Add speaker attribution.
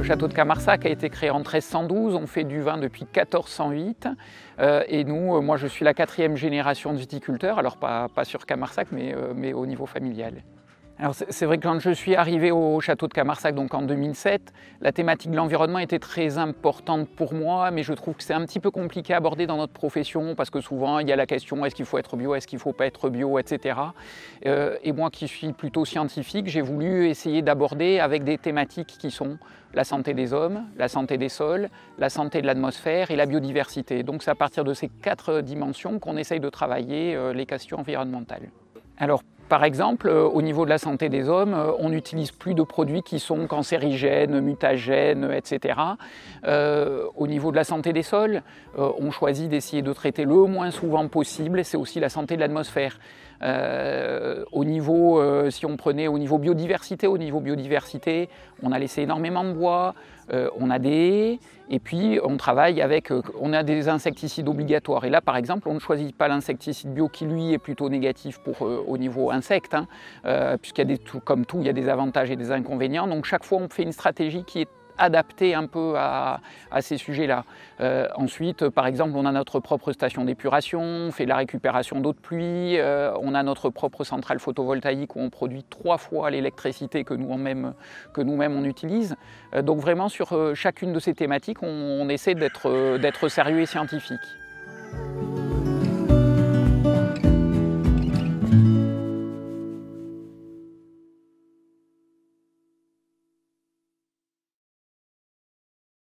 Speaker 1: Le château de Camarsac a été créé en 1312, on fait du vin depuis 1408 et nous, moi je suis la 4e génération de viticulteurs, alors pas sur Camarsac mais au niveau familial. Alors c'est vrai que quand je suis arrivé au château de Camarsac, donc en 2007, la thématique de l'environnement était très importante pour moi, mais je trouve que c'est un petit peu compliqué à aborder dans notre profession parce que souvent il y a la question est-ce qu'il faut être bio, est-ce qu'il ne faut pas être bio, etc. Et moi qui suis plutôt scientifique, j'ai voulu essayer d'aborder avec des thématiques qui sont la santé des hommes, la santé des sols, la santé de l'atmosphère et la biodiversité. Donc c'est à partir de ces 4 dimensions qu'on essaye de travailler les questions environnementales. Alors, par exemple, au niveau de la santé des hommes, on n'utilise plus de produits qui sont cancérigènes, mutagènes, etc. Au niveau de la santé des sols, on choisit d'essayer de traiter le moins souvent possible, c'est aussi la santé de l'atmosphère. Si on prenait au niveau biodiversité, on a laissé énormément de bois, on a des haies, et puis on travaille avec, on a des insecticides obligatoires. Et là, par exemple, on ne choisit pas l'insecticide bio qui, lui, est plutôt négatif au niveau insectes, puisqu'il y a comme tout, il y a des avantages et des inconvénients. Donc chaque fois, on fait une stratégie qui est adapté un peu à ces sujets-là. Ensuite, par exemple, on a notre propre station d'épuration, on fait de la récupération d'eau de pluie, on a notre propre centrale photovoltaïque où on produit 3 fois l'électricité que nous-mêmes on utilise. Donc vraiment, sur chacune de ces thématiques, on essaie d'être sérieux et scientifique.